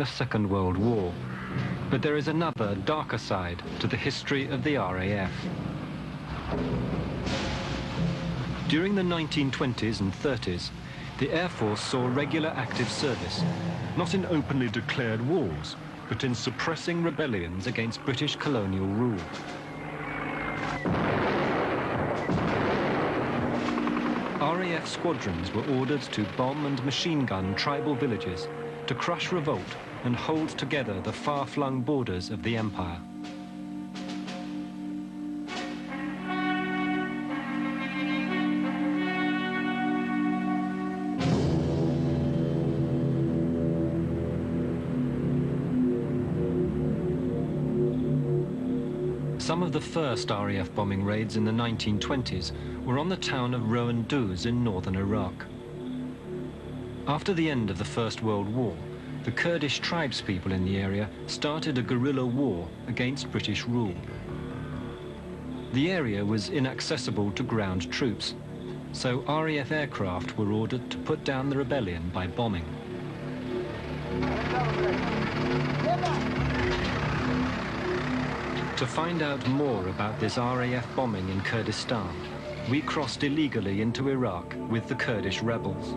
the Second World War. But there is another, darker side to the history of the RAF. During the 1920s and 30s, the Air Force saw regular active service, not in openly declared wars, but in suppressing rebellions against British colonial rule. RAF squadrons were ordered to bomb and machine gun tribal villages to crush revolt and hold together the far-flung borders of the empire. Some of the first RAF bombing raids in the 1920s were on the town of Roan Duz in northern Iraq. After the end of the First World War, the Kurdish tribespeople in the area started a guerrilla war against British rule. The area was inaccessible to ground troops, so RAF aircraft were ordered to put down the rebellion by bombing. To find out more about this RAF bombing in Kurdistan, we crossed illegally into Iraq with the Kurdish rebels.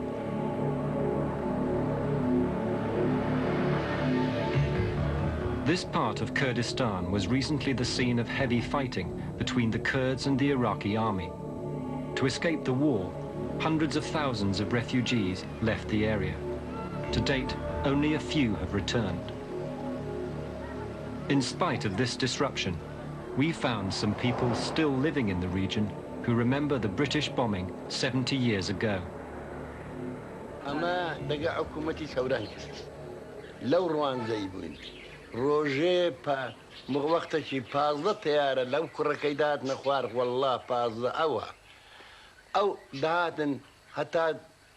This part of Kurdistan was recently the scene of heavy fighting between the Kurds and the Iraqi army. To escape the war, hundreds of thousands of refugees left the area. To date, only a few have returned. In spite of this disruption, we found some people still living in the region who remember the British bombing 70 years ago. روژه وقتشي پازده تیاره لو کرکیدات نخوار والله پازده او دهاتن حتی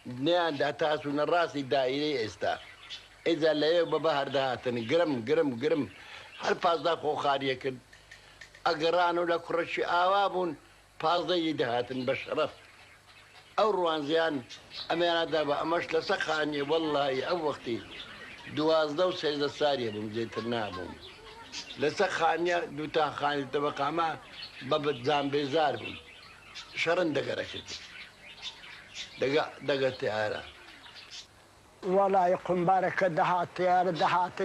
نیان دهاتاسون الراسی دائری استا اذا لیو ببهر دهاتن گرم هر پازده خو خاریه کن اگرانو لکرشی آوابون پازده یدهاتن بشرف او روانزیان امیانا دابا امش لسخاني والله او وقتی 12 و 13 سالیه بوم زیترنا بوم لسخانیه دوتا خانی طبقه ما بابت زامبیزار بوم شرن دقرشت دقا تیاره والله قنبارك دهات تيار دهات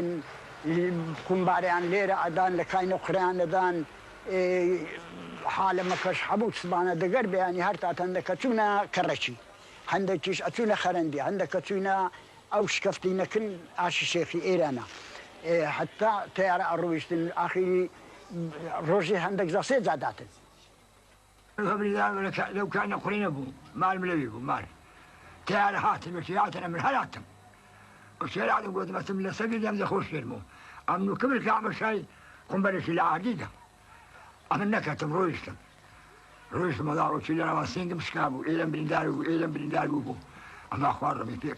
قنباري عن ليرة أدان لكاين أخران أدان حالة مكش حبوك سبانا دقر بياني هرتات عندك تشونا كرشي عندك تشونا خرندي عندك تشونا أو شكفتينا كل عاش شيخي إيرانا حتى تيار الرويشتن أخي روجي عندك زاسيد زاداتن لو كان قرين أبو مال ملوي أبو مال تيار هاتم وشيعاتنا من هلاتم وشيعات قلت ما تملا سجد يمزي خوش يرمو أمنو كبر كعمل شيء قم برشي لا عديدة أمنك هتم رويشتم مدارو شيء لنا واسينك مشكابو إيلم بلندارو أما أخوار ربي فيك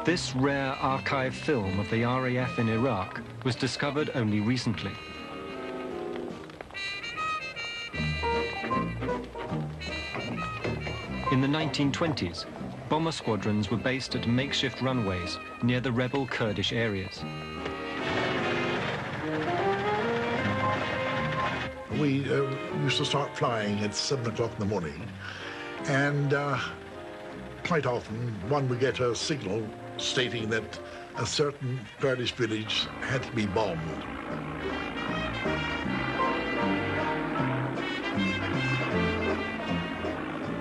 This rare archive film of the RAF in Iraq was discovered only recently. In the 1920s, bomber squadrons were based at makeshift runways near the rebel Kurdish areas. We used to start flying at 7 o'clock in the morning, and quite often one would get a signal stating that a certain Kurdish village had to be bombed.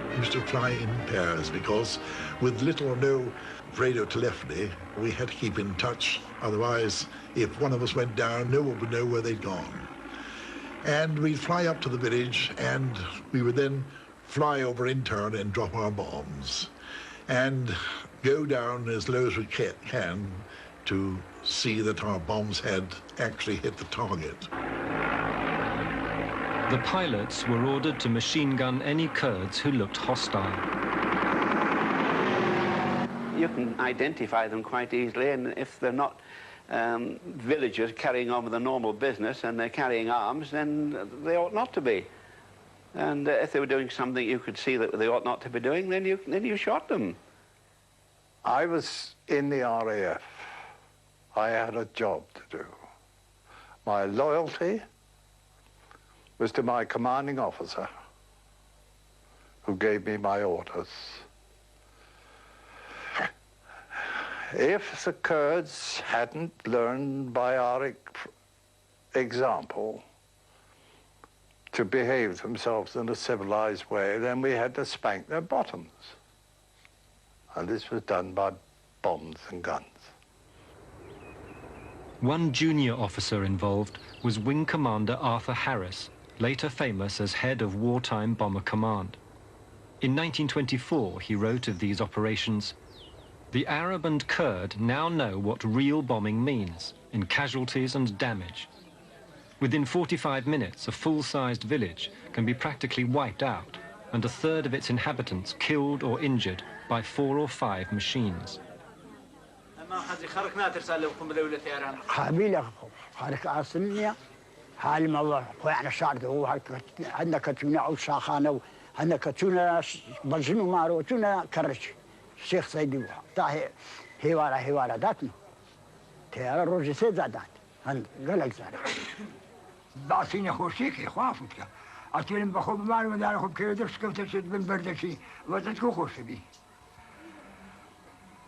We used to fly in pairs because with little or no radio telephony, we had to keep in touch. Otherwise, if one of us went down, no one would know where they'd gone. And we'd fly up to the village, and we would then fly over in turn and drop our bombs and go down as low as we can to see that our bombs had actually hit the target. The pilots were ordered to machine gun any Kurds who looked hostile. You can identify them quite easily, and if they're not villagers carrying on with a normal business and they're carrying arms, then they ought not to be And if they were doing something you could see that they ought not to be doing, then you shot them. I was in the RAF. I had a job to do. My loyalty was to my commanding officer, who gave me my orders. If the Kurds hadn't learned by our example to behave themselves in a civilized way, then we had to spank their bottoms. And this was done by bombs and guns. One junior officer involved was Wing Commander Arthur Harris, later famous as head of Wartime Bomber Command. In 1924, he wrote of these operations, "The Arab and Kurd now know what real bombing means, in casualties and damage. Within 45 minutes, a full-sized village can be practically wiped out, and a third of its inhabitants killed or injured by 4 or 5 machines." خارك عاصمني حال ما خوينا شارد هو عندنا كتونا او شاخانه عندنا كتونا بجنو مارو تونا كرش الشيخ سيدي تاهي هوارا داتنا تيار روجي سيزادات هن قالك زاد بعثيني خوشيك خوافك أتيلم بخوب مال ودار خوب كيف درس كيف تشد من بردشي وتتكو خوش بي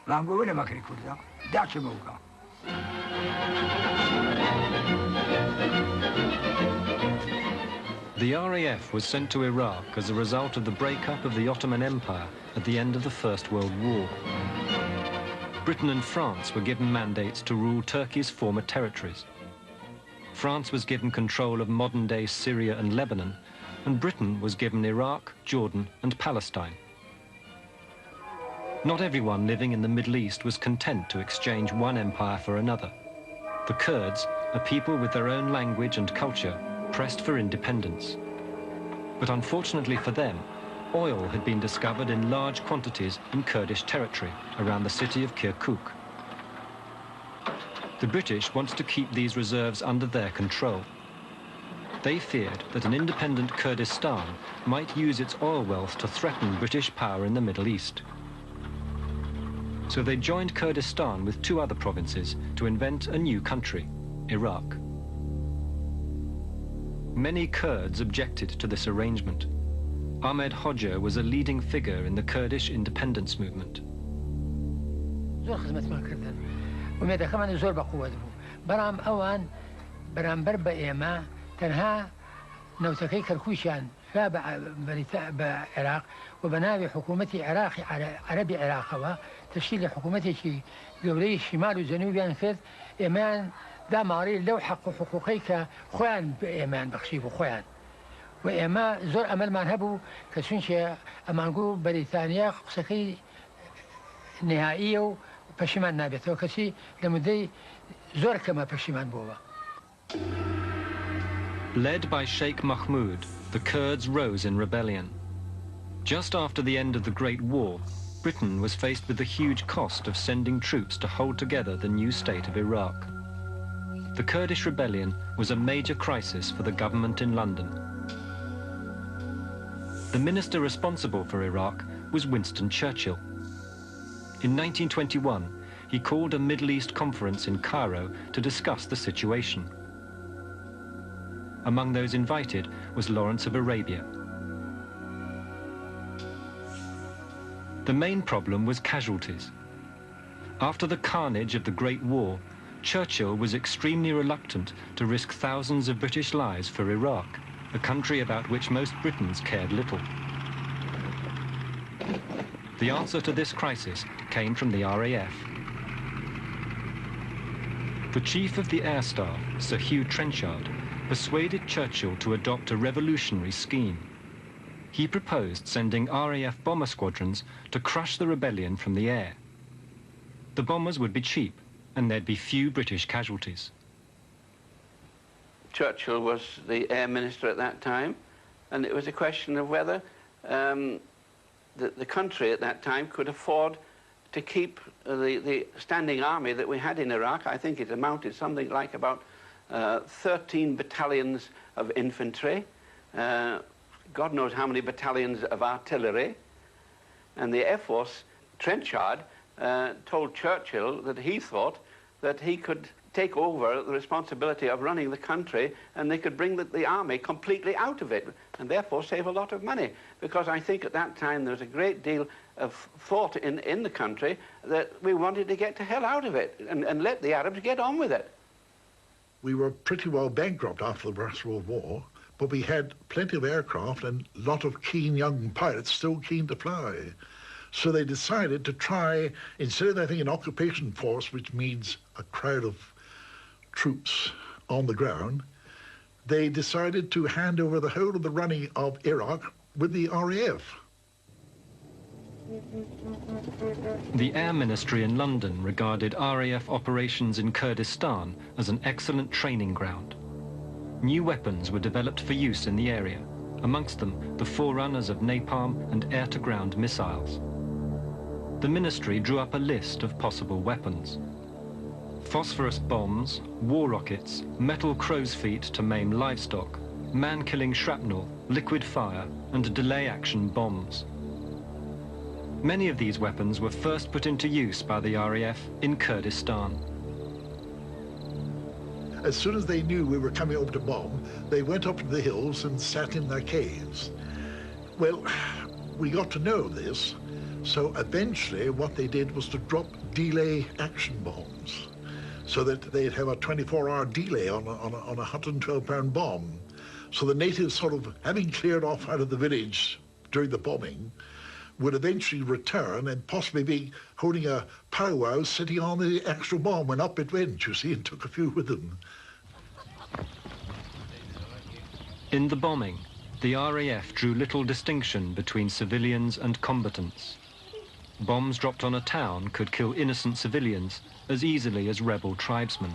ما نقول ما كري كذا داش موقع. The RAF was sent to Iraq as a result of the breakup of the Ottoman Empire at the end of the First World War. Britain and France were given mandates to rule Turkey's former territories. France was given control of modern-day Syria and Lebanon, and Britain was given Iraq, Jordan, and Palestine. Not everyone living in the Middle East was content to exchange one empire for another. The Kurds, a people with their own language and culture, pressed for independence. But unfortunately for them, oil had been discovered in large quantities in Kurdish territory around the city of Kirkuk. The British wanted to keep these reserves under their control. They feared that an independent Kurdistan might use its oil wealth to threaten British power in the Middle East. So they joined Kurdistan with 2 other provinces to invent a new country, Iraq. Many Kurds objected to this arrangement. Ahmed Hoxha was a leading figure in the Kurdish independence movement. وماذا كمان زور بقوة برام أوان برام بربا إيما تنها نوتكي كركوشان فابع بعراق وبناوي حكومتي عراقي عربي عراقي تشكيل حكومتي شي دولي الشمال والجنوب ينفذ إيمان دا ماري لو حقوقي كخوان بإيمان بخشيبو خوان وإيما زور أمل ما نهبو كسونشي أمانقو بريطانيا قصكي نهائية پشیمان نبیت و کسی لمدی زور کما پشیمان بوده. Led by Sheikh Mahmud, the Kurds rose in rebellion. Just after the end of the Great War, Britain was faced with the huge cost of sending troops to hold together the new state of Iraq. The Kurdish rebellion was a major crisis for the government in London. The minister responsible for Iraq was Winston Churchill. In 1921, he called a Middle East conference in Cairo to discuss the situation. Among those invited was Lawrence of Arabia. The main problem was casualties. After the carnage of the Great War, Churchill was extremely reluctant to risk thousands of British lives for Iraq, a country about which most Britons cared little. The answer to this crisis came from the RAF. The chief of the Air Staff, Sir Hugh Trenchard, persuaded Churchill to adopt a revolutionary scheme. He proposed sending RAF bomber squadrons to crush the rebellion from the air. The bombers would be cheap, and there'd be few British casualties. Churchill was the air minister at that time, and it was a question of whether the country at that time could afford to keep the standing army that we had in Iraq. I think it amounted something like about 13 battalions of infantry, God knows how many battalions of artillery, and the Air Force Trenchard told Churchill that he thought that he could take over the responsibility of running the country, and they could bring the army completely out of it, and therefore save a lot of money. Because I think at that time there was a great deal of thought in the country that we wanted to get the hell out of it and let the Arabs get on with it. We were pretty well bankrupt after the First World War, but we had plenty of aircraft and a lot of keen young pilots still keen to fly. So they decided to try, instead of having an occupation force, which means a crowd of troops on the ground, they decided to hand over the whole of the running of Iraq with the RAF. The Air Ministry in London regarded RAF operations in Kurdistan as an excellent training ground. New weapons were developed for use in the area, amongst them the forerunners of napalm and air-to-ground missiles. The ministry drew up a list of possible weapons: phosphorus bombs, war rockets, metal crow's feet to maim livestock, man-killing shrapnel, liquid fire, and delay-action bombs. Many of these weapons were first put into use by the RAF in Kurdistan. As soon as they knew we were coming over to bomb, they went up to the hills and sat in their caves. Well, we got to know this, so eventually what they did was to drop delay action bombs, so that they'd have a 24-hour delay on a 112-pound bomb. So the natives, sort of having cleared off out of the village during the bombing, would eventually return and possibly be holding a powwow sitting on the actual bomb when up it went, you see, and took a few with them. In the bombing, the RAF drew little distinction between civilians and combatants. Bombs dropped on a town could kill innocent civilians as easily as rebel tribesmen.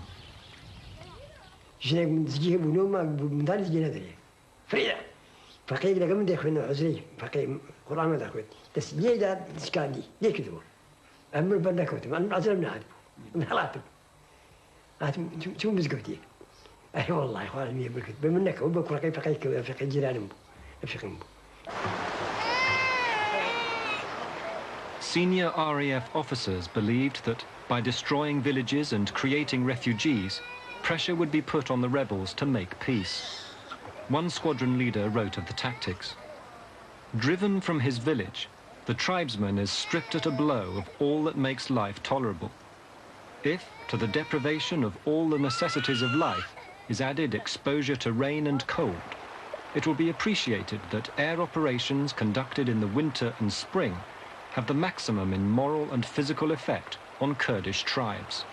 Senior RAF officers believed that by destroying villages and creating refugees, pressure would be put on the rebels to make peace. One squadron leader wrote of the tactics. Driven from his village, the tribesman is stripped at a blow of all that makes life tolerable. If, to the deprivation of all the necessities of life, is added exposure to rain and cold, it will be appreciated that air operations conducted in the winter and spring have the maximum in moral and physical effect on Kurdish tribes.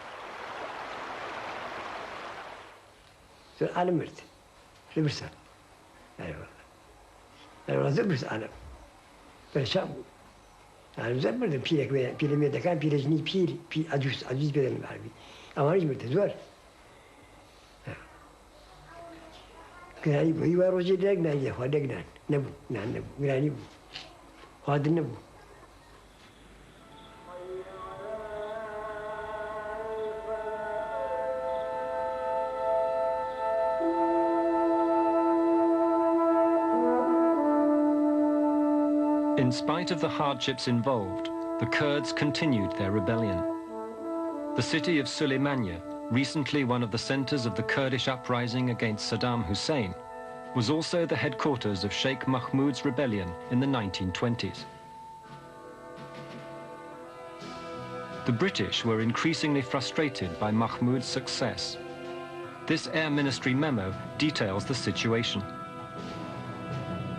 In spite of the hardships involved, the Kurds continued their rebellion. The city of Suleymaniye, recently one of the centers of the Kurdish uprising against Saddam Hussein, was also the headquarters of Sheikh Mahmoud's rebellion in the 1920s. The British were increasingly frustrated by Mahmoud's success. This Air Ministry memo details the situation.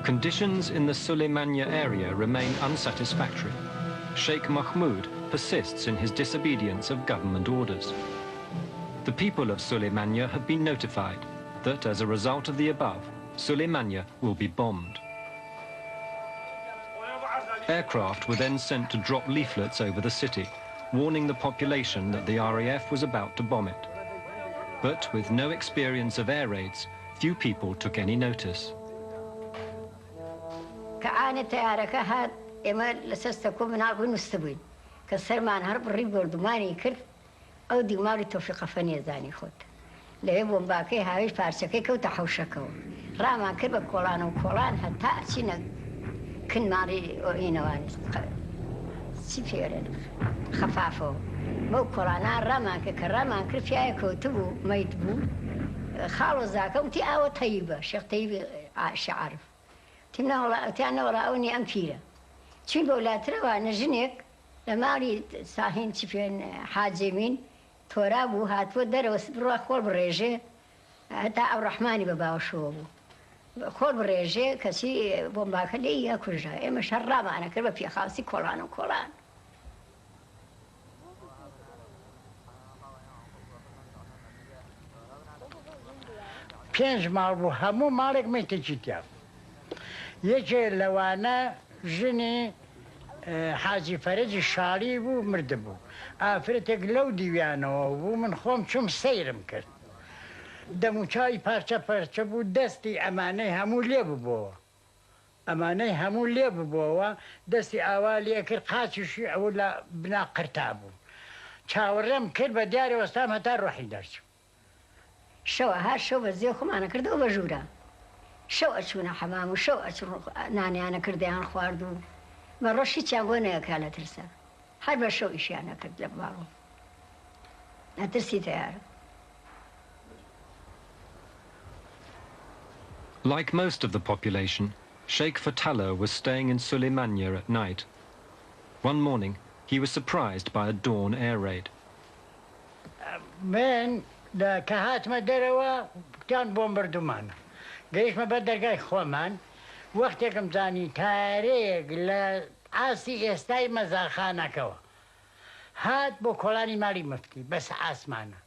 Conditions in the Suleymaniye area remain unsatisfactory. Sheikh Mahmoud persists in his disobedience of government orders. The people of Suleymaniye have been notified that, as a result of the above, Suleymaniye will be bombed. Aircraft were then sent to drop leaflets over the city, warning the population that the RAF was about to bomb it. But with no experience of air raids, few people took any notice. كعاني تيارك هاد إما لسستكون من عقول مستبين كسر ما نهرب الريب وردماني كرت أو دي ماري توفيق فني زاني خد لهيبون باكي هايش بارسكي كو تحوشكو رامان کرد بە کۆڵان و کۆڵان هەتا چینە کنماڵی ئینەوانی چی پێرن خەفافەوە بەو کۆڵانە ڕامان کرد کە ڕامان کرد پیاە کەوتە بوو مەیت بوو خاڵ و زاکە وتی ئاوە تەیبە شێخ تەیبی شەعارف تیانەوەڵا ئەونی ئەم پیرە چین بە وڵاترەوە نەژنێک لە ماڵی ساهین چی پێن حاجێمین تۆرا بوو هاتووە دەرەوە بڕوا خۆڵ بڕێژێ هەتا ئەو ڕەحمانی بە باوەشەوە بوو خۆڵ بڕێژێ کەسی بۆمباکە لێ یا کوژە ئێمە شەڕ ڕامانە کرد بە پێخاوسی کۆڵان و کۆڵان پێنج ماڵ بوو هەموو ماڵێک مەیتێکی تیا یەکێ لەوانە ژنی حاجی فەرەجی شاڵی بوو مردە بوو ئافرەتێک لەو دیویانەوە بوو من خۆم چوم سەیرم کرد دەموچاوی پارچە پەرچە بوو دەستی ئەمانەی هەموو لێ ببووەوە ئەمانەی هەموو لێ ببووەوە دەستی ئاوا لێ کرد قاچیشی ئەو لە بنا قرتا بوو چاوەڕێم کرد بە دیارە وەستام هەتا ڕۆحی دەرچوو شەوە هەر شەو بە زێ خۆمانە کردەوە بە ژوورە شەو ئەچوونە حەمام و شەو ئەچ نانیانە کردیان خوارد و بە ڕۆژی چیان بۆ نەیەکا لە ترسە هەر بە شەو ئیشیانە کرد لە باڵۆ نەترسی تیارە. Like most of the population, Sheikh Fatala was staying in Suleymania at night. One morning, he was surprised by a dawn air raid. من کە هاتمە دەرەوە کتان بۆمبەردومانە گەیشتمە بەر دەرگای خۆمان وەختێکم زانی تارەیەک لە ئاسی ئێستای مەزاخانەکەوە هات بۆ کۆڵانی ماڵی مفتی بەس ئاسمانە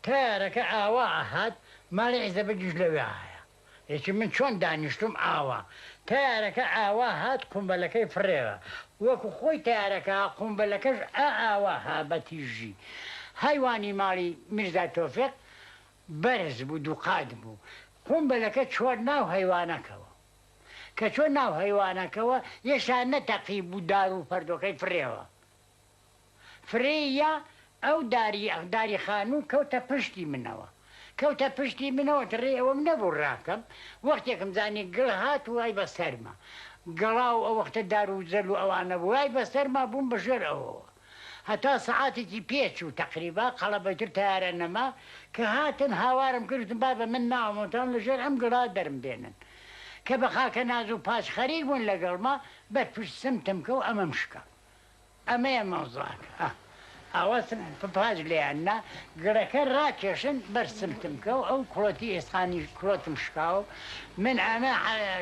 تارەکە ئاوا هات ماڵی عیزەبەجیش لەوێ هەیە یەکی من چۆن دانیشتم ئاوا تارەکە ئاوا هات قومبەلەکەی فڕێوە وەکو خۆی تارەکە قومبەلەکەش ئاوا ها بەتیژی هەیوانی ماڵی میرزا تۆفێق بەرز بوو دووقات بوو قومبەلەکە چۆر ناو هەیوانەکەوە کە چۆن ناو هەیوانەکەوە یەشان نەتەقی بوو دار و پەردۆکەی فرێوە فرێیە ئەو داری خانوو کەوتە پشتی منەوە کەوتە پشتی منەوە ڕێ ئەوەم نەبوو ڕاکەم وەختێکم زانی گڵ هات وای بە سەرما گەڵاو ئەو وەختە دار و زەل و ئەوانە بوو وای بە سەرما بووم بەژێر ئەوەوە هەتا سەعاتێکی پێچ و تەقریبا قەڵەبەتر تارە نەما کە هاتن هاوارم کردم با بە من ناوەتان لەژێر ئەم گڵا دەرم بێنن کە بە خاکە ناز و پاش خەریک بوون لەگەڵما بەرپشت سمتم کە و ئەمەم شکە ئەمەیە مەوزوعەکە ئەوە پاش لێیاننا گڵەکە ڕاکێشن بەر سمتم کە و ئەو کوڵەتی ئێسخانی کوڵەتم شکاوە من ئەمە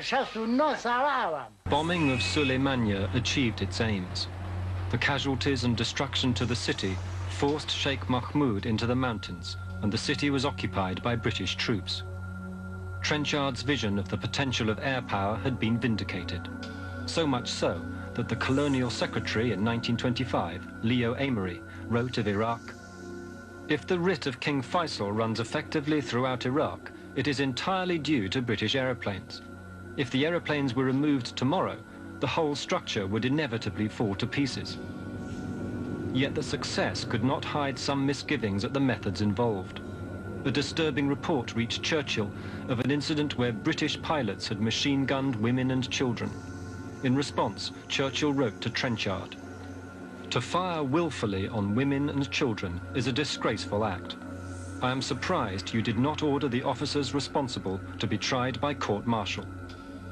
69 ساڵە ئاوام. Bombing of Suleymania achieved its aims. The casualties and destruction to the city forced Sheikh Mahmud into the mountains, and the city was occupied by British troops. Trenchard's vision of the potential of air power had been vindicated, so much so that the colonial secretary in 1925, Leo Amery, wrote of Iraq, "If the writ of King Faisal runs effectively throughout Iraq, it is entirely due to British aeroplanes. If the aeroplanes were removed tomorrow, the whole structure would inevitably fall to pieces." Yet the success could not hide some misgivings at the methods involved. A disturbing report reached Churchill of an incident where British pilots had machine-gunned women and children. In response, Churchill wrote to Trenchard, "To fire willfully on women and children is a disgraceful act. I am surprised you did not order the officers responsible to be tried by court-martial.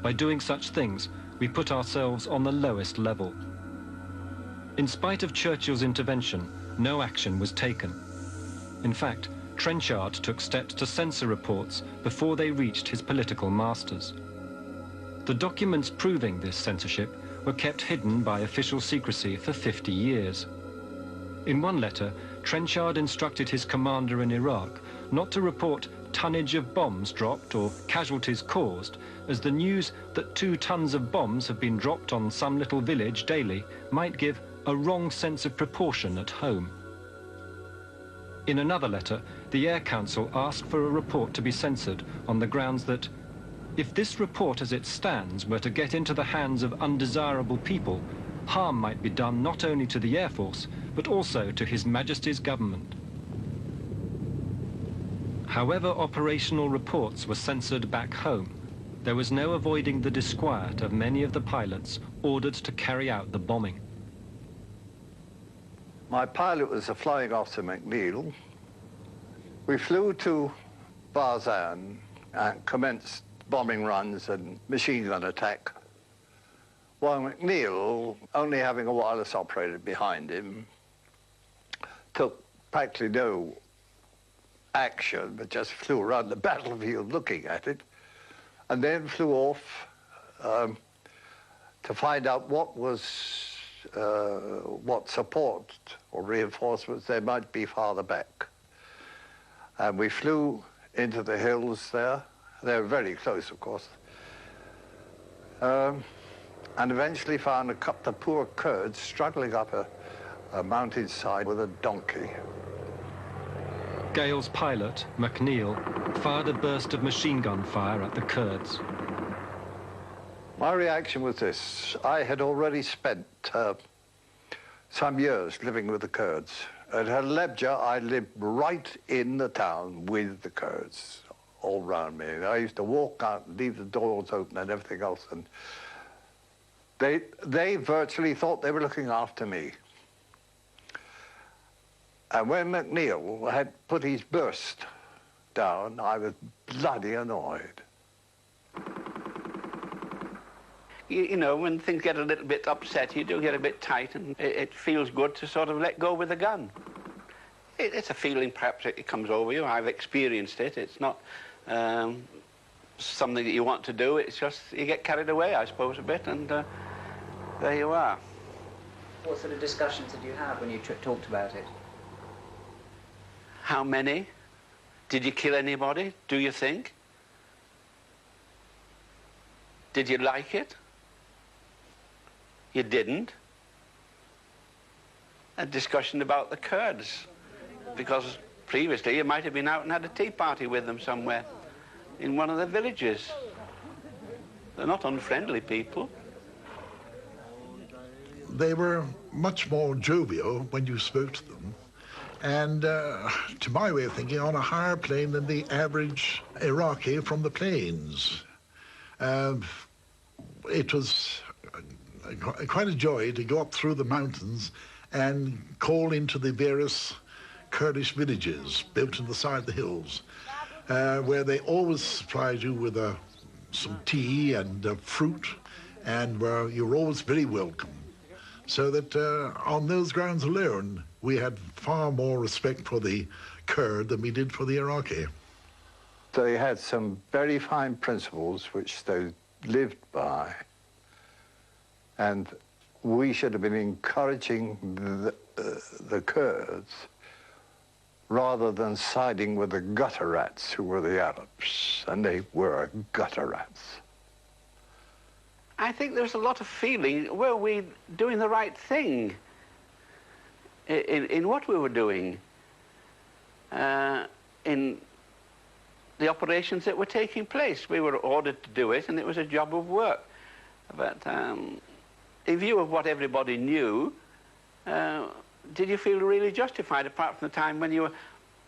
By doing such things, we put ourselves on the lowest level." In spite of Churchill's intervention, no action was taken. In fact, Trenchard took steps to censor reports before they reached his political masters. The documents proving this censorship were kept hidden by official secrecy for 50 years. In one letter, Trenchard instructed his commander in Iraq not to report tonnage of bombs dropped or casualties caused, as the news that 2 tons of bombs have been dropped on some little village daily might give a wrong sense of proportion at home. In another letter, the Air Council asked for a report to be censored on the grounds that if this report as it stands were to get into the hands of undesirable people, harm might be done not only to the Air Force, but also to His Majesty's government. However operational reports were censored back home, there was no avoiding the disquiet of many of the pilots ordered to carry out the bombing. My pilot was a flying officer, McNeil. We flew to Barzan and commenced bombing runs and machine gun attack, while McNeil, only having a wireless operator behind him, took practically no action, but just flew around the battlefield looking at it, and then flew off to find out what support or reinforcements there might be farther back. And we flew into the hills there. They were very close, of course. And eventually found a couple of poor Kurds struggling up a mountainside with a donkey. Gale's pilot, McNeil, fired a burst of machine gun fire at the Kurds. My reaction was this. I had already spent some years living with the Kurds. At Halabja, I lived right in the town with the Kurds all around me. I used to walk out and leave the doors open and everything else, and they virtually thought they were looking after me. And when McNeil had put his burst down, I was bloody annoyed. You know, when things get a little bit upset, you do get a bit tight, and it feels good to sort of let go with the gun. It's a feeling, perhaps, it comes over you. I've experienced it. It's not something that you want to do. It's just you get carried away, I suppose, a bit, and there you are. What sort of discussions did you have when you talked about it? How many? Did you kill anybody, do you think? Did you like it? You didn't? A discussion about the Kurds, because previously you might have been out and had a tea party with them somewhere in one of the villages. They're not unfriendly people. They were much more jovial when you spoke to them, and to my way of thinking, on a higher plane than the average Iraqi from the plains. It was quite a joy to go up through the mountains and call into the various Kurdish villages built in the side of the hills, where they always supplied you with some tea and fruit, and where you were always very welcome. So that on those grounds alone, we had far more respect for the Kurd than we did for the Iraqi. They had some very fine principles which they lived by, and we should have been encouraging the Kurds rather than siding with the gutter rats who were the Arabs, and they were gutter rats. I think there's a lot of feeling, were we doing the right thing in what we were doing, in the operations that were taking place. We were ordered to do it, and it was a job of work. But in view of what everybody knew, did you feel really justified, apart from the time when you were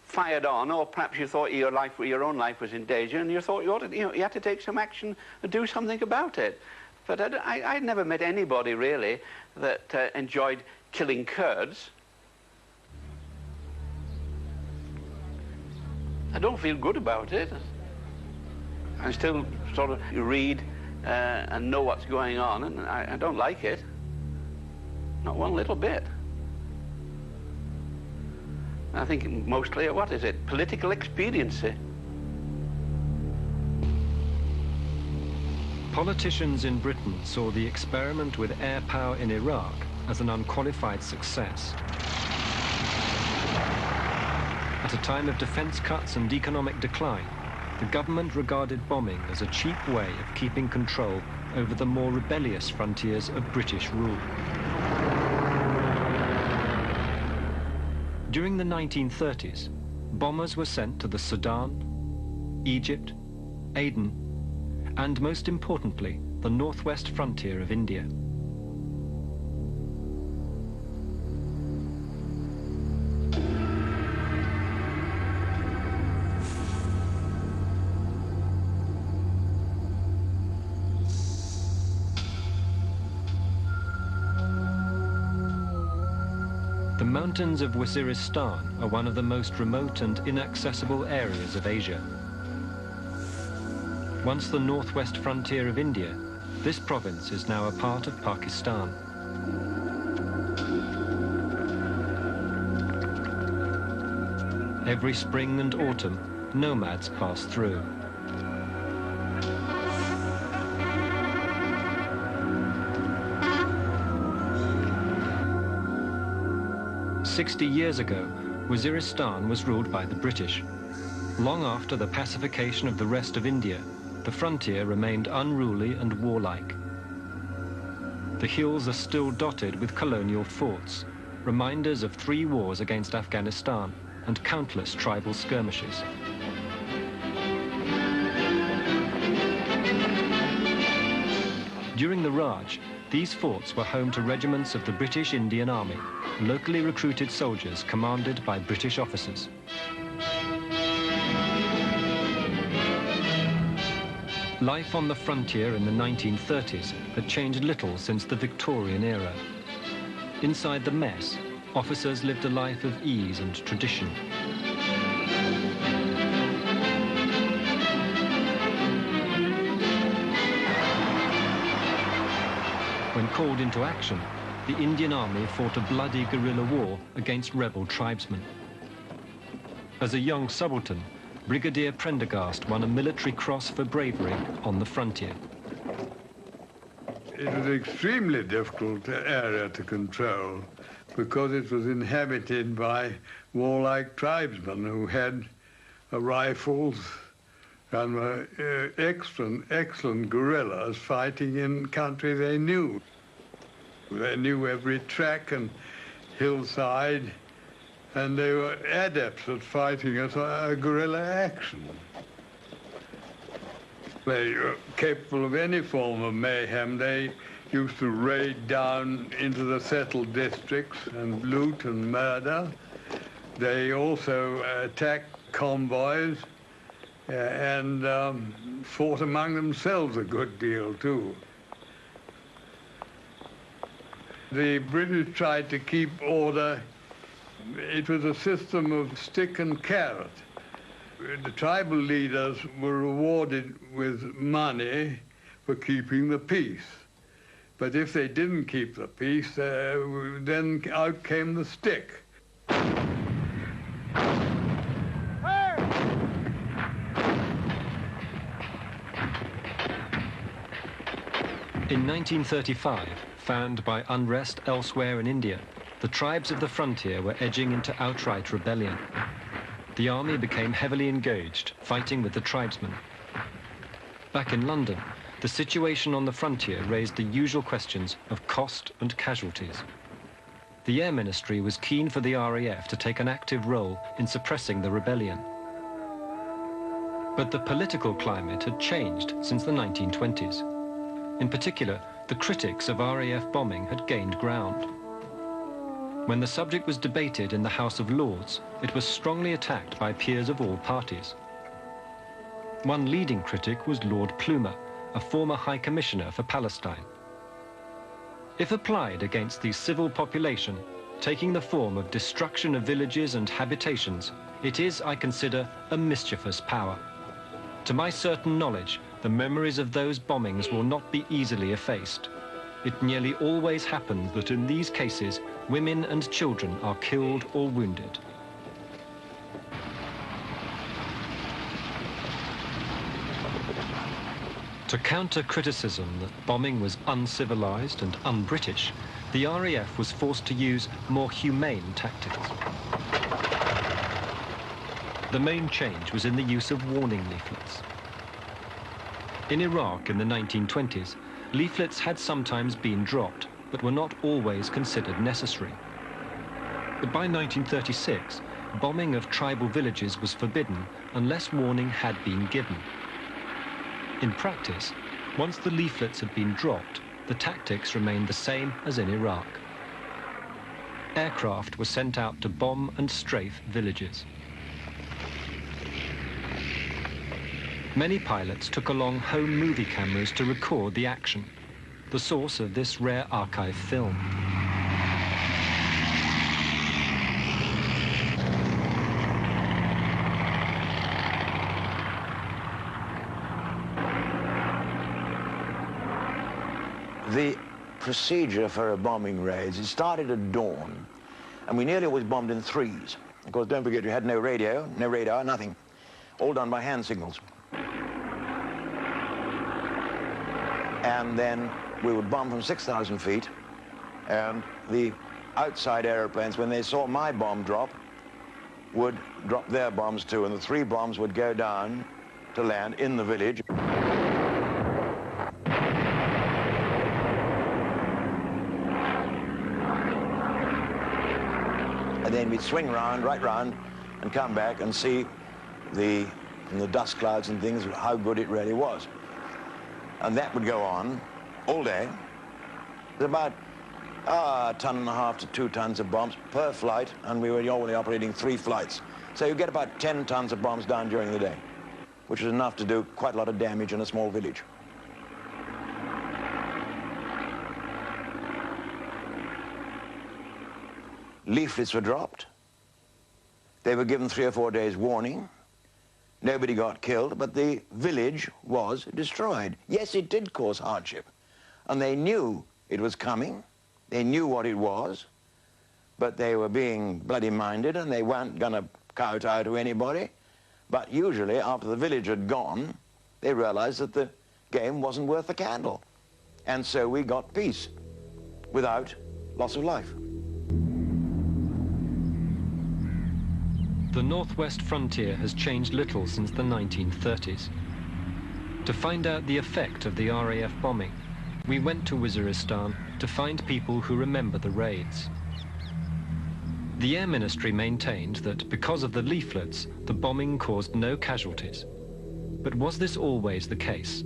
fired on, or perhaps you thought your own life was in danger, and you thought you had to take some action and do something about it? But I'd never met anybody, really, that enjoyed killing Kurds. I don't feel good about it. I still sort of read and know what's going on, and I don't like it. Not one little bit. I think mostly, what is it, political expediency. Politicians in Britain saw the experiment with air power in Iraq as an unqualified success. At a time of defense cuts and economic decline, the government regarded bombing as a cheap way of keeping control over the more rebellious frontiers of British rule. During the 1930s, bombers were sent to the Sudan, Egypt, Aden, and most importantly, the northwest frontier of India. The mountains of Waziristan are one of the most remote and inaccessible areas of Asia. Once the northwest frontier of India, this province is now a part of Pakistan. Every spring and autumn, nomads pass through. "60 years ago, Waziristan was ruled by the British. Long after the pacification of the rest of India, the frontier remained unruly and warlike. The hills are still dotted with colonial forts, reminders of 3 wars against Afghanistan and countless tribal skirmishes. During the Raj, these forts were home to regiments of the British Indian Army, locally recruited soldiers commanded by British officers. Life on the frontier in the 1930s had changed little since the Victorian era. Inside the mess, officers lived a life of ease and tradition. When called into action, the Indian Army fought a bloody guerrilla war against rebel tribesmen. As a young subaltern, Brigadier Prendergast won a military cross for bravery on the frontier. It was an extremely difficult area to control because it was inhabited by warlike tribesmen who had rifles and were excellent guerrillas fighting in country they knew. They knew every track and hillside, and they were adepts at fighting as a guerrilla action. They were capable of any form of mayhem. They used to raid down into the settled districts and loot and murder. They also attacked convoys and fought among themselves a good deal, too. The British tried to keep order. It was a system of stick and carrot. The tribal leaders were rewarded with money for keeping the peace. But if they didn't keep the peace, then out came the stick. In 1935, fanned by unrest elsewhere in India, the tribes of the frontier were edging into outright rebellion. The army became heavily engaged, fighting with the tribesmen. Back in London, the situation on the frontier raised the usual questions of cost and casualties. The Air Ministry was keen for the RAF to take an active role in suppressing the rebellion. But the political climate had changed since the 1920s. In particular, the critics of RAF bombing had gained ground. When the subject was debated in the House of Lords, it was strongly attacked by peers of all parties. One leading critic was Lord Plumer, a former High Commissioner for Palestine. If applied against the civil population, taking the form of destruction of villages and habitations, it is, I consider, a mischievous power. To my certain knowledge, the memories of those bombings will not be easily effaced. It nearly always happens that in these cases, women and children are killed or wounded. To counter criticism that bombing was uncivilized and un-British, the RAF was forced to use more humane tactics. The main change was in the use of warning leaflets. In Iraq in the 1920s, leaflets had sometimes been dropped, but were not always considered necessary. But by 1936, bombing of tribal villages was forbidden unless warning had been given. In practice, once the leaflets had been dropped, the tactics remained the same as in Iraq. Aircraft were sent out to bomb and strafe villages. Many pilots took along home movie cameras to record the action, the source of this rare archive film. The procedure for a bombing raids, it started at dawn, and we nearly always bombed in threes. Of course, don't forget, we had no radio, no radar, nothing. All done by hand signals. And then we would bomb from 6,000 feet, and the outside airplanes, when they saw my bomb drop, would drop their bombs too, and the 3 bombs would go down to land in the village. And then we'd swing round, right round, and come back and see from the dust clouds and things, how good it really was. And that would go on all day. There's about a ton and a half to 2 tons of bombs per flight, and we were only operating 3 flights. So you get about 10 tons of bombs down during the day, which is enough to do quite a lot of damage in a small village. Leaflets were dropped. They were given 3 or 4 days warning. Nobody got killed, but the village was destroyed. Yes, it did cause hardship, and they knew it was coming. They knew what it was, but they were being bloody-minded, and they weren't going to kowtow to anybody. But usually, after the village had gone, they realized that the game wasn't worth the candle. And so we got peace without loss of life. The northwest frontier has changed little since the 1930s. To find out the effect of the RAF bombing, we went to Waziristan to find people who remember the raids. The Air Ministry maintained that because of the leaflets, the bombing caused no casualties. But was this always the case?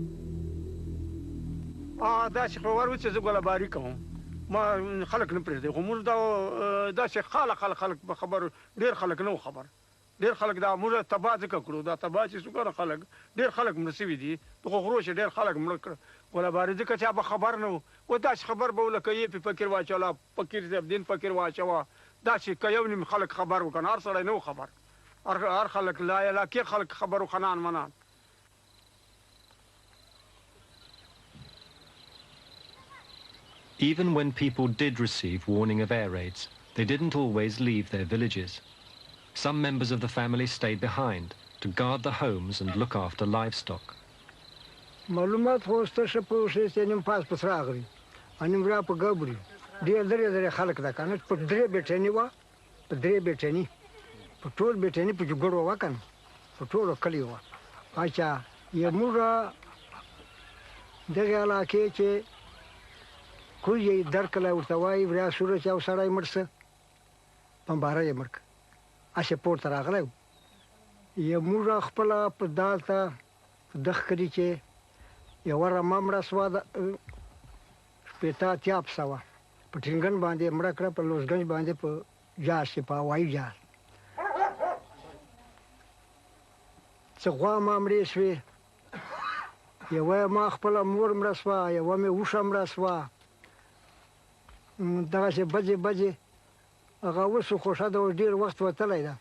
ډیر خلک دا موږ تبا ځکه کړو دا تبا چې څوګه خلک ډیر خلک منسوي دي د غروش ډیر خلک مړ کړ ولا باري ځکه چې به خبر نه و دا خبر به ولکه یې په فکر واچولا فقیر زبدین فکر واچوا دا چې کيو نیم خلک خبر وکنه هر سړی نو خبر هر خلک لا یا کې خلک خبر وخنان منان. Even when people did receive warning of air raids, they didn't always leave their villages. Some members of the family stayed behind to guard the homes and look after livestock. معلومات خو ستاسو په شېستنیم پاس پسراغري انیم را په ګبري ډېر درې خلک دا کنه په درې بیٹنی وا په درې بیٹنی په ټول بیٹنی په جوړو وکن په ټول کلی وا اچھا یې موږ دغه علاقې چې کوی درکله ورته وای ورا سورج او سړی مرسه پمباره یې مرک اشه پورته راغلی یې موږ خپل په دالته دغه کړي چې یو رمه مړه سوه د شپېته اتیا پسه په ټینګن باندې مړه کړه په لوزګنج باندې په جهاز کې په هوایي جهاز څه غوا ما مړې شوې یوه ما خپله مور مړه سوه یوه مې اوښه مړه سوه دغسې بجې هغه اوس خو ښه ده ډېر وخت وتلی ده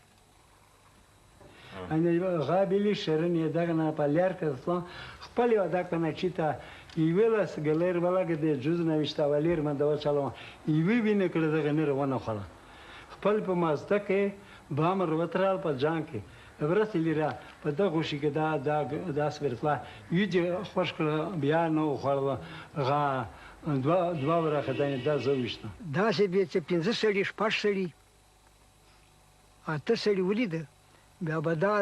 غابلی شرنی داغنا پالیار کردن خپلی و داغنا چیتا ایویلاس گلیر ولاگ ده جز نوشته ولیر من دوا چلوان ایوی بینه کرده داغنی روانه خلا خپل په مازده کې بامر وترال په جان کې ورته لیرا په دغه خوشي کې دا سپرتلا یوه خوش کړ بیا نو خړ غا دوا ورخه دا زوښته دا چې به چې 15 سړي شپږ سړي اته سړي ولید بیا به دا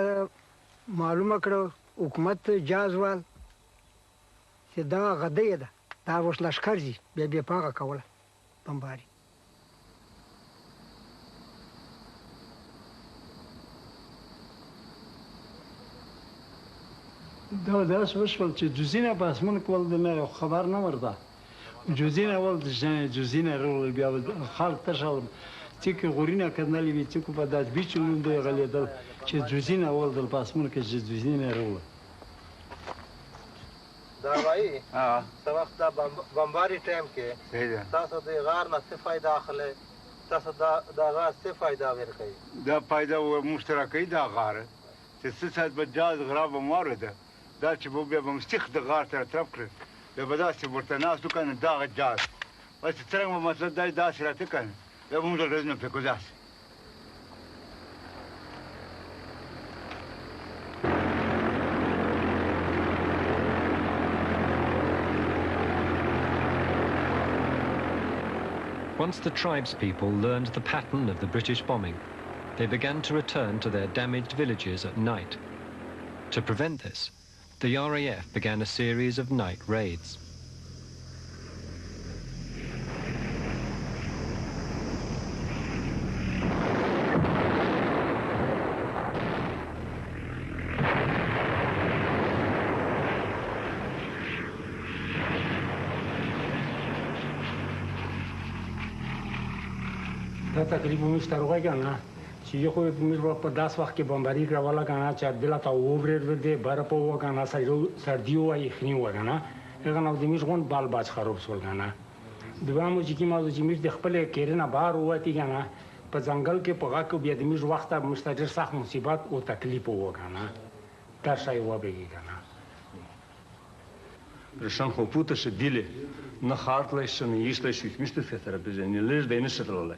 معلومه کړو حکومت جازوال چې دا غدې ده دا اوس لښکر دي بیا پاغه کوله بمباري دا داس وشول چې جوزینه په اسمن کول د خبر نه ورده جوزینه ول جوزینه رول بیا خلک تشل چې غورینه کړنلې وی چې په داس بیچلون دی غلیدل چې جوزینه ول د پاسمن کې جوزینه رول دا وایي څه وخت دا بمباري ټایم کې تاسو د غار نه څه فائدہ اخلئ تاسو دا غار څه فائدہ ورکوي دا فائدہ مشترکه دا غار چې څه سات به جاز غراب مورده دا چې به مستخ د غار تر طرف کړ بیا به داسې ورته ناست و که نه دغه جاز بس څرنګه به مطلب دا داسې راته که نه بیا به موږ ورځونه پرې کړو داسې Once the tribespeople learned the pattern of the British bombing, they began to return to their damaged villages at night. To prevent this, the RAF began a series of night raids. دا تقریبا مشترکه کنه چیزی خود میره په داس وخت کې بمباری کړواله کنه چې دلته تا وبرې دې بار په وکنه سردی وای خنی وکنه هغه نو د میشغون بال باج خراب شول کنه دوامو چې کی ما چې میش د خپل کېرنه بار وتی کنه په ځنګل کې په غاکو بیا د میش وخت مستجر سخت مصیبت او تکلیف وکنه دا شای و بگی کنه Решан хлопута ще дили на хартлай ще не ишла ще миште фетера бежени лиш да не штроле.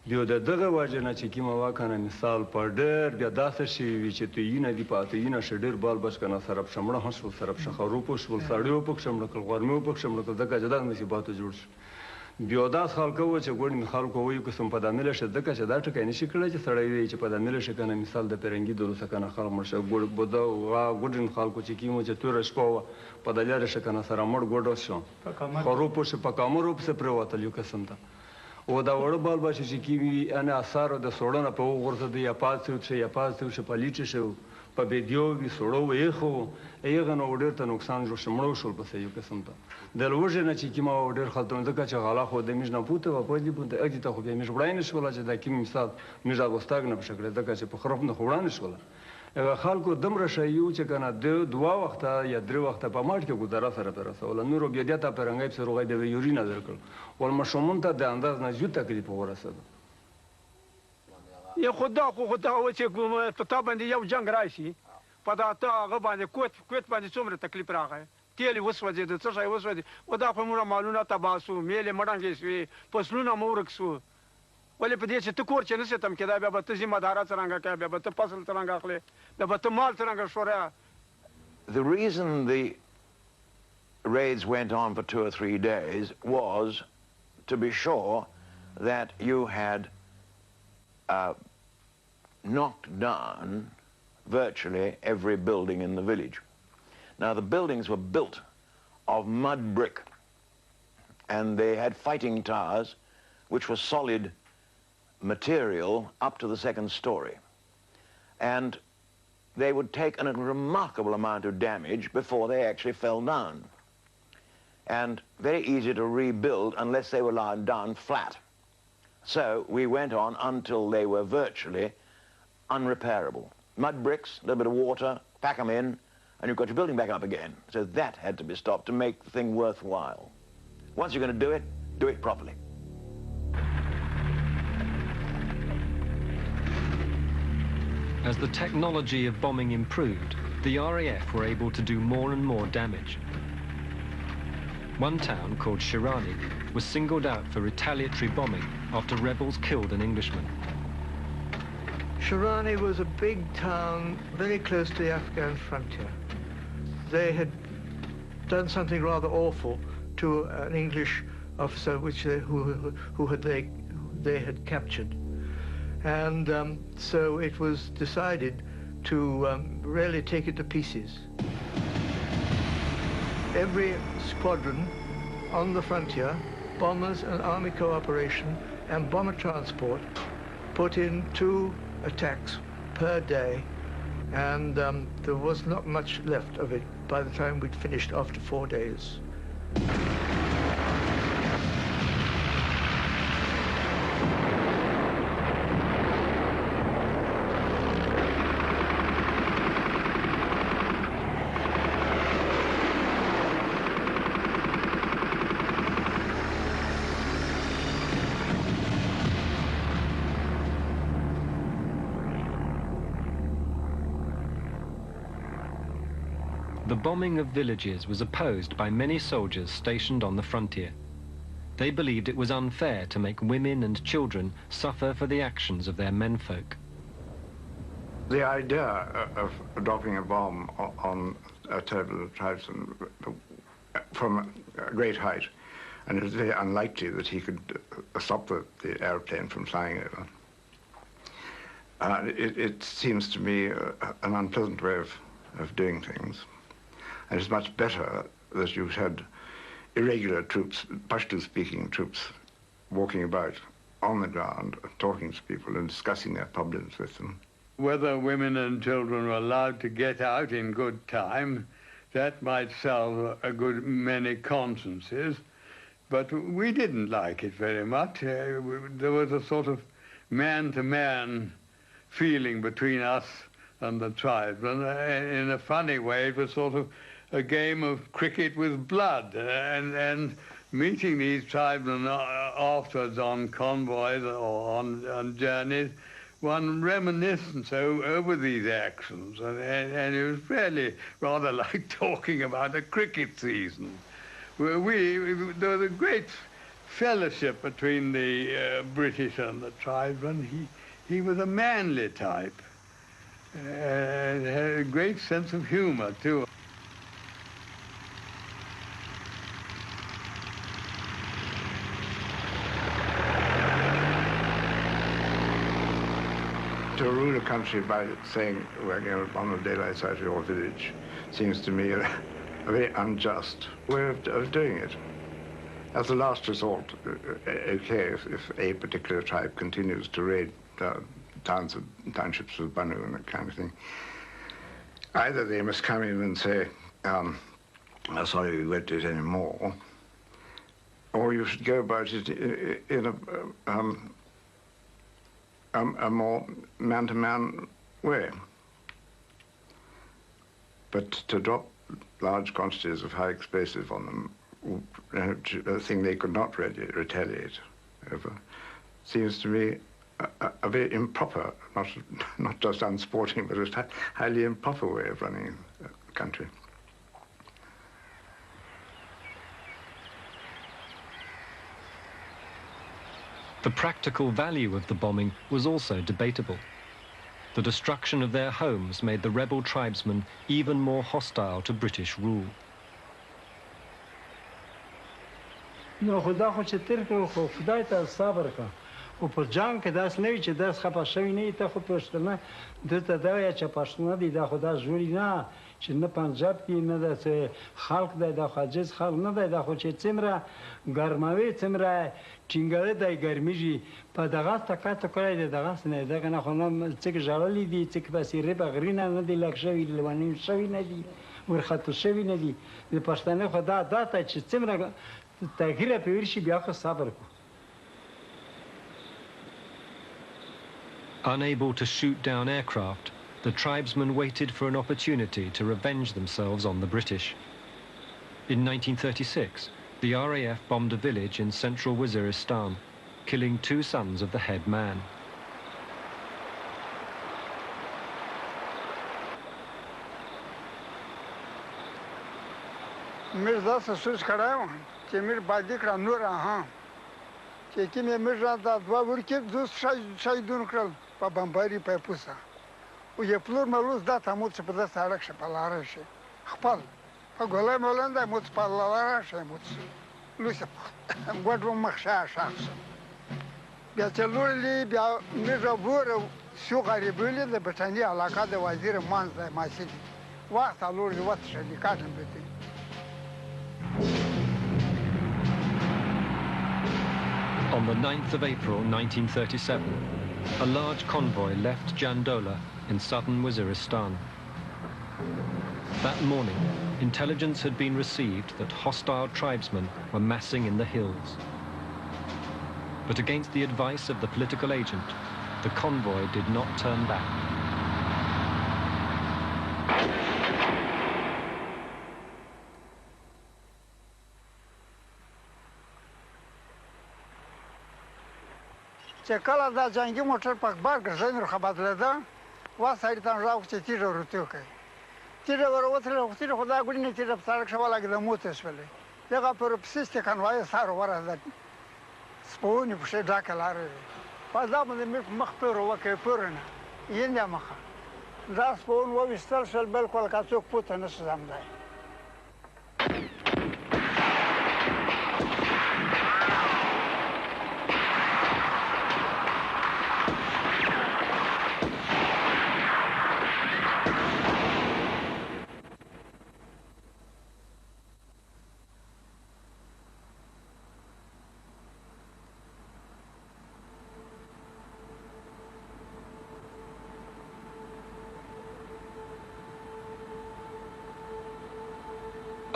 Бιο да дага ваджена че кима вакана мисал пардер бia даса ще ви че то ина ди пата ина ще дер бал баш kana سرب شمړه هنشل سرب شخرو پوش ول سړیو پک شمړه کل غرمو پک شمړه کل دغه جدان مصیبات جوړ بیا دا خلکو و چې ګورم خلکو وایي که سم په دامل شه دغه چې دا ټکای نشي کړی چې سړی وي چې په دامل شه کنه مثال د پرنګي دلو سکنه خلک مرشه ګور بده وا ګورم خلکو چې کیمو چې تور شپه په دلاره شه کنه سره مړ ګډو شو خرو پوش په کامرو په پرواتل یو قسم ته او دا وړ بال باشه چې کیوي انا اثر د سوړنه په ورته دی یا پاتې چې یا پاتې چې پلیچ شو په بيدیو وی سوړو وی خو ایغه نو ډېر ته نقصان جوړ شمړو شول په یو قسم ته د لوژه نه چې کیما ډېر خلتون دغه چې غلا خو د میژ نه پوته و په دې پونته اګی ته خو به میژ وړاین شول چې د کیم مثال میژ اغوستاګ نه په شکل دغه چې په خراب نه وړاین شول هغه خلکو دمر شایو چې کنه د دوا وخت یا درې وخت په ماټ کې ګذرا سره پر رسول نور بیا د تا پرنګي په روغې د یورین درکړ ول مشمون ته د انداز نه جوړ تکلیف ورسېد یا خدا و چې په تا باندې یو جنگ راشي په دا ته هغه باندې کوت باندې څومره تکلیف راغی تیل وسوځي د څه شي وسوځي و دا په موږ مالونه تباسو میله مړنګې شوې فصلونه مورک سو ولې په دې چې ته کور چې نشې تم کېدا بیا به ته ذمہ دارا څنګه کوي بیا به ته فصل څنګه اخلي بیا به ته مال څنګه شورا. The reason the raids went on for 2 or 3 days was to be sure that you had knocked down virtually every building in the village. Now the buildings were built of mud brick and they had fighting towers which were solid material up to the 2nd story. And they would take a remarkable amount of damage before they actually fell down. And very easy to rebuild unless they were lying down flat. So we went on until they were virtually unrepairable. Mud bricks, a little bit of water, pack them in, and you've got your building back up again. So that had to be stopped to make the thing worthwhile. Once you're going to do it properly. As the technology of bombing improved, the RAF were able to do more and more damage. One town, called Shirani, was singled out for retaliatory bombing after rebels killed an Englishman. Shirani was a big town very close to the Afghan frontier. They had done something rather awful to an English officer they had captured. And so it was decided to really take it to pieces. Every squadron on the frontier, bombers and army cooperation and bomber transport, put in 2 attacks per day, and there was not much left of it by the time we'd finished after 4 days. The bombing of villages was opposed by many soldiers stationed on the frontier. They believed it was unfair to make women and children suffer for the actions of their menfolk. The idea of dropping a bomb on a terrible tribesman from a great height, and it was very unlikely that he could stop the airplane from flying over. It seems to me an unpleasant way of doing things. And it's much better that you had irregular troops, Pashto-speaking troops, walking about on the ground, talking to people and discussing their problems with them. Whether women and children were allowed to get out in good time, that might salve a good many consciences, but we didn't like it very much. There was a sort of man-to-man feeling between us and the tribesmen. In a funny way, it was sort of a game of cricket with blood, and meeting these tribesmen afterwards on convoys or on journeys, one reminiscence over these actions, and it was really rather like talking about a cricket season. There was a great fellowship between the British and the tribesmen. He was a manly type, and had a great sense of humor, too. To rule a country by saying we're going to bomb the daylight side of your village seems to me a very unjust way of doing it. As a last resort, okay, if a particular tribe continues to raid towns and townships of Banu and that kind of thing, either they must come in and say, sorry, we won't do it anymore, or you should go about it in a more man-to-man way. But to drop large quantities of high explosive on them, a thing they could not retaliate over, seems to me a very improper, not just unsporting, but a highly improper way of running a country. The practical value of the bombing was also debatable. The destruction of their homes made the rebel tribesmen even more hostile to British rule. نو خدا خو چې تیر کړو خو خدای ته صبر کا او په جنگ کې داس نه وي چې داس خپه شوی نه ته خو پښتنه دته دا یا چې پښتنه دي دا خدا جوړی نه چې نه پنجاب کې نه د خلق د خاجز خلق نه د خو چې څمره ګرماوي څمره ټینګل د ګرمیږي په دغه تکاته کړی دغه نه دغه نه خو نه څه ژړلې دي څه بسیره بغرینه نه دی لک شوی لوانیم شوی نه دي ورخته شوی نه دي د پښتنه خدا داته چې څمره تغییر په ورشي بیا خو صبر کو. Unable to shoot down aircraft, the tribesmen waited for an opportunity to revenge themselves on the British. In 1936, the RAF bombed a village in central Waziristan, killing 2 sons of the head man. Mirza Sasus Karavan, Timir Badikra Nura, Chekime Mirza, that Wawurkit, those Shaidun Pabambari Papusa. We have plurmalus that Amuts for the Saraksha Palarashi. Hpal, Pagola Molanda Muts Palarasha Muts, Lucip, and Guadrum Maksha Shams. Biataluri, Mirza Bura, Sugaribuli, the Britannia, Laka, the Wazir Manza, my city. What a lord, what shall you cut him with? On the 9th of April 1937, a large convoy left Jandola in southern Waziristan. That morning, intelligence had been received that hostile tribesmen were massing in the hills. But against the advice of the political agent, the convoy did not turn back. چې کله دا جنگي موټر په اخبار ګرځنی خبر لده وا سړی ته راو چې تیر ورته کوي تیره وروتله تیره خدا ګړنی تیره په سړک شو لګ د موت شولې دغه پر پسسته کنوای سار ورته سپونی په شه ډاکه لاره فازا باندې مخ پر وکه پرنه ینده مخه دا سپون و وستل شل بالکل کا څوک پوت نه سم دی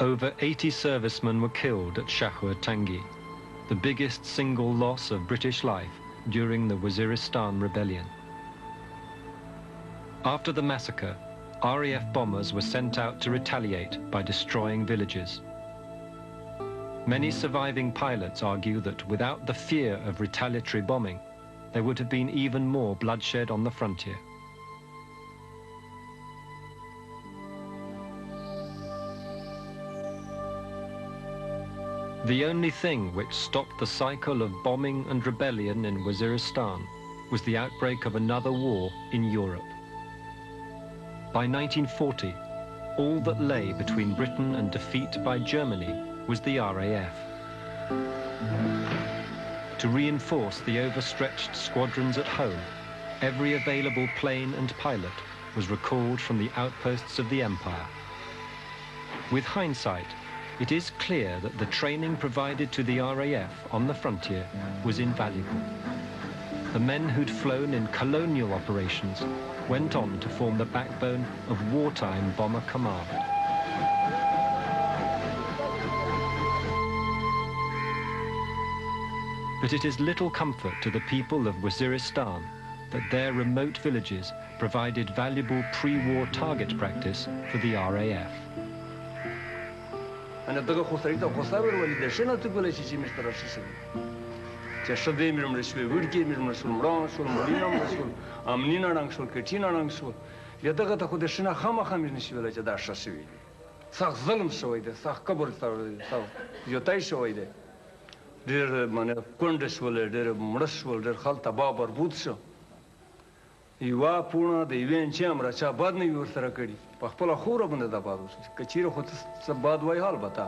Over 80 servicemen were killed at Shahwar Tangi, the biggest single loss of British life during the Waziristan rebellion. After the massacre, RAF bombers were sent out to retaliate by destroying villages. Many surviving pilots argue that without the fear of retaliatory bombing, there would have been even more bloodshed on the frontier. The only thing which stopped the cycle of bombing and rebellion in Waziristan was the outbreak of another war in Europe. By 1940, all that lay between Britain and defeat by Germany was the RAF. To reinforce the overstretched squadrons at home, every available plane and pilot was recalled from the outposts of the Empire. With hindsight, it is clear that the training provided to the RAF on the frontier was invaluable. The men who'd flown in colonial operations went on to form the backbone of wartime bomber command. But it is little comfort to the people of Waziristan that their remote villages provided valuable pre-war target practice for the RAF. أنا دغه خو سړی ته غوسه ورولېده ښه نه ته کولی شي چې موږ ته راشي شوي چې ښځې مې مړه شوې وړکې مې مړه شول مړان شول مړینه مړه شول امنینه ړنګ شول کټینه ړنګ شول بیا دغه ته خو د ښه نه خامخا موږ نشي ویلی چې دا ښه شوي دي سخت ظلم شوی دی سخت قبر سخت زیاتی شوی دی ډېر معنی کونډه شول ډېر مړه شول ډېر خلک تباه بربود شو یوه پوڼه د یوې انچې هم را چا باد نه وي ورسره کړي په خپله خوره باندې دا باد وشو که چیرې خو څه باد وایي البته